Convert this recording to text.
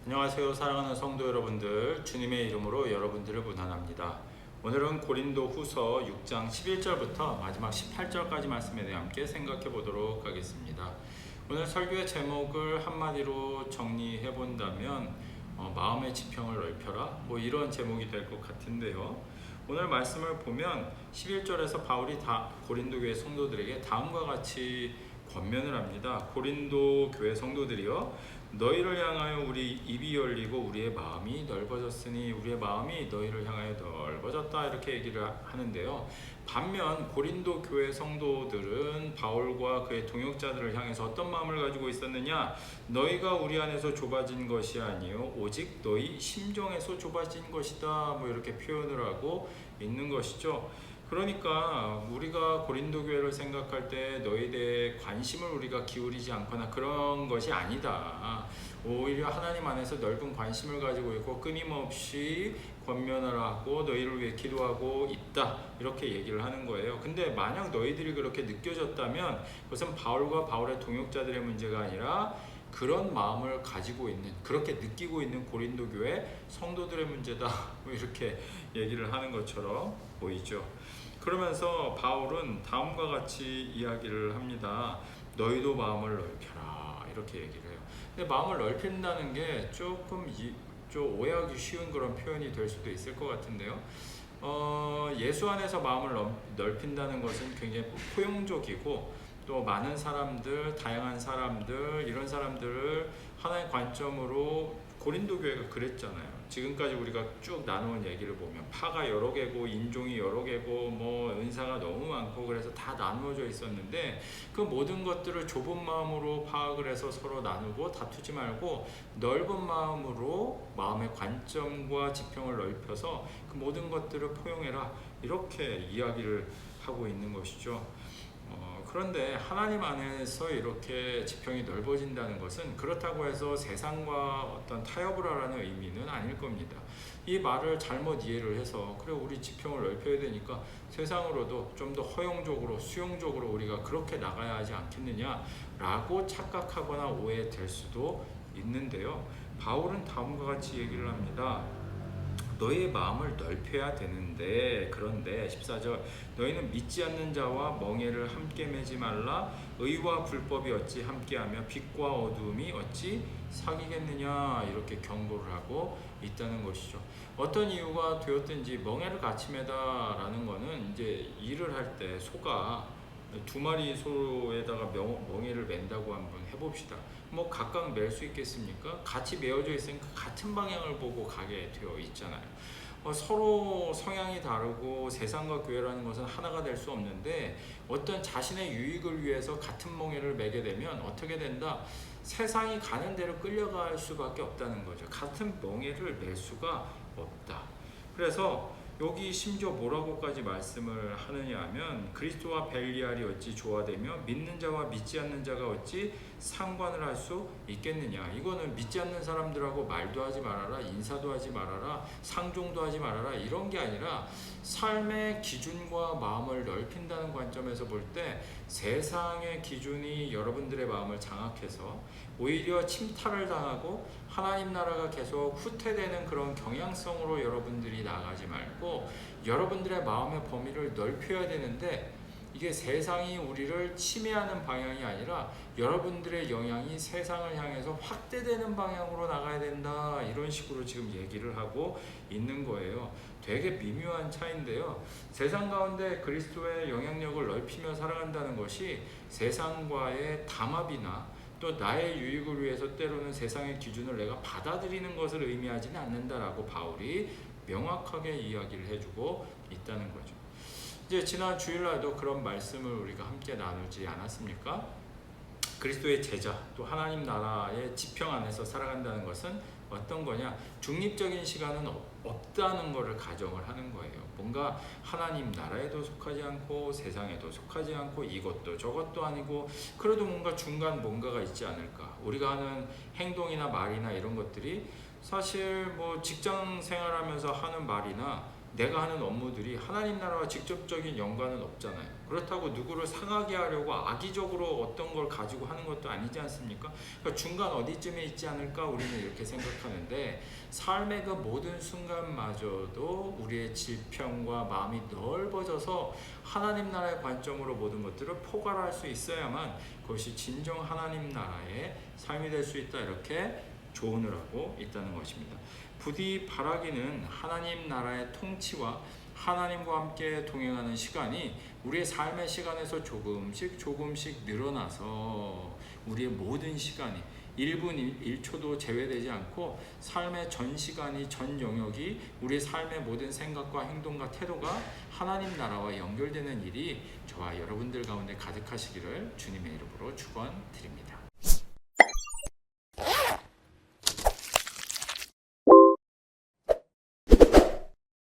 안녕하세요. 사랑하는 성도 여러분들, 주님의 이름으로 여러분들을 문안합니다. 오늘은 고린도 후서 6장 11절부터 마지막 18절까지 말씀에 대해 함께 생각해 보도록 하겠습니다. 오늘 설교의 제목을 한마디로 정리해 본다면 마음의 지평을 넓혀라, 이런 제목이 될 것 같은데요. 오늘 말씀을 보면 11절에서 바울이 고린도 교회 성도들에게 다음과 같이 권면을 합니다. 고린도 교회 성도들이여, 너희를 향하여 우리 입이 열리고 우리의 마음이 넓어졌으니 우리의 마음이 너희를 향하여 넓어졌다, 이렇게 얘기를 하는데요. 반면 고린도 교회 성도들은 바울과 그의 동역자들을 향해서 어떤 마음을 가지고 있었느냐? 너희가 우리 안에서 좁아진 것이 아니요 오직 너희 심정에서 좁아진 것이다, 이렇게 표현을 하고 있는 것이죠. 그러니까 우리가 고린도 교회를 생각할 때 너희에 대해 관심을 우리가 기울이지 않거나 그런 것이 아니다. 오히려 하나님 안에서 넓은 관심을 가지고 있고 끊임없이 권면을 하고 너희를 위해 기도하고 있다, 이렇게 얘기를 하는 거예요. 근데 만약 너희들이 그렇게 느껴졌다면 그것은 바울과 바울의 동역자들의 문제가 아니라 그런 마음을 가지고 있는, 그렇게 느끼고 있는 고린도 교회 성도들의 문제다, 이렇게 얘기를 하는 것처럼 보이죠. 그러면서 바울은 다음과 같이 이야기를 합니다. 너희도 마음을 넓혀라, 이렇게 얘기를 해요. 근데 마음을 넓힌다는 게 조금 좀 오해하기 쉬운 그런 표현이 될 수도 있을 것 같은데요. 예수 안에서 마음을 넓힌다는 것은 굉장히 포용적이고, 또 많은 사람들, 다양한 사람들, 이런 사람들을 하나의 관점으로, 고린도 교회가 그랬잖아요. 지금까지 우리가 쭉 나누은 얘기를 보면 파가 여러 개고 인종이 여러 개고 은사가 너무 많고 그래서 다 나누어져 있었는데, 그 모든 것들을 좁은 마음으로 파악을 해서 서로 나누고 다투지 말고 넓은 마음으로 마음의 관점과 지평을 넓혀서 그 모든 것들을 포용해라, 이렇게 이야기를 하고 있는 것이죠. 그런데 하나님 안에서 이렇게 지평이 넓어진다는 것은 그렇다고 해서 세상과 어떤 타협을 하라는 의미는 아닐 겁니다. 이 말을 잘못 이해를 해서 그래, 우리 지평을 넓혀야 되니까 세상으로도 좀 더 허용적으로, 수용적으로 우리가 그렇게 나가야 하지 않겠느냐라고 착각하거나 오해될 수도 있는데요. 바울은 다음과 같이 얘기를 합니다. 너희의 마음을 넓혀야 되는데, 그런데 14절, 너희는 믿지 않는 자와 멍에를 함께 매지 말라. 의와 불법이 어찌 함께하며 빛과 어두움이 어찌 사귀겠느냐, 이렇게 경고를 하고 있다는 것이죠. 어떤 이유가 되었든지 멍에를 같이 매다라는 거는, 이제 일을 할 때 소가 두 마리 소에다가 멍에를 맨다고 한번 해봅시다. 각각 맬 수 있겠습니까? 같이 메어져 있으니까 같은 방향을 보고 가게 되어 있잖아요. 서로 성향이 다르고 세상과 교회라는 것은 하나가 될 수 없는데, 어떤 자신의 유익을 위해서 같은 멍에를 매게 되면 어떻게 된다? 세상이 가는 대로 끌려갈 수밖에 없다는 거죠. 같은 멍에를 맬 수가 없다. 그래서 여기 심지어 뭐라고까지 말씀을 하느냐 하면, 그리스도와 벨리알이 어찌 조화되며 믿는 자와 믿지 않는 자가 어찌 상관을 할 수 있겠느냐. 이거는 믿지 않는 사람들하고 말도 하지 말아라, 인사도 하지 말아라, 상종도 하지 말아라, 이런 게 아니라 삶의 기준과 마음을 넓힌다는 관점에서 볼 때 세상의 기준이 여러분들의 마음을 장악해서 오히려 침탈을 당하고 하나님 나라가 계속 후퇴되는 그런 경향성으로 여러분들이 나가지 말고 여러분들의 마음의 범위를 넓혀야 되는데, 이게 세상이 우리를 침해하는 방향이 아니라 여러분들의 영향이 세상을 향해서 확대되는 방향으로 나가야 된다, 이런 식으로 지금 얘기를 하고 있는 거예요. 되게 미묘한 차이인데요. 세상 가운데 그리스도의 영향력을 넓히며 살아간다는 것이 세상과의 담합이나 또 나의 유익을 위해서 때로는 세상의 기준을 내가 받아들이는 것을 의미하지는 않는다라고 바울이 명확하게 이야기를 해주고 있다는 거죠. 이제 지난 주일날도 그런 말씀을 우리가 함께 나누지 않았습니까? 그리스도의 제자, 또 하나님 나라의 지평 안에서 살아간다는 것은 어떤 거냐? 중립적인 시간은 없다는 것을 가정을 하는 거예요. 뭔가 하나님 나라에도 속하지 않고 세상에도 속하지 않고 이것도 저것도 아니고, 그래도 뭔가 중간 뭔가가 있지 않을까. 우리가 하는 행동이나 말이나 이런 것들이 사실 직장 생활하면서 하는 말이나 내가 하는 업무들이 하나님 나라와 직접적인 연관은 없잖아요. 그렇다고 누구를 상하게 하려고 악의적으로 어떤 걸 가지고 하는 것도 아니지 않습니까? 그러니까 중간 어디쯤에 있지 않을까 우리는 이렇게 생각하는데, 삶의 그 모든 순간마저도 우리의 지평과 마음이 넓어져서 하나님 나라의 관점으로 모든 것들을 포괄할 수 있어야만 그것이 진정 하나님 나라의 삶이 될 수 있다, 이렇게 조언을 하고 있다는 것입니다. 부디 바라기는 하나님 나라의 통치와 하나님과 함께 동행하는 시간이 우리의 삶의 시간에서 조금씩 늘어나서 우리의 모든 시간이 1분 1초도 제외되지 않고 삶의 전 시간이, 전 영역이 우리의 삶의 모든 생각과 행동과 태도가 하나님 나라와 연결되는 일이 저와 여러분들 가운데 가득하시기를 주님의 이름으로 축원드립니다.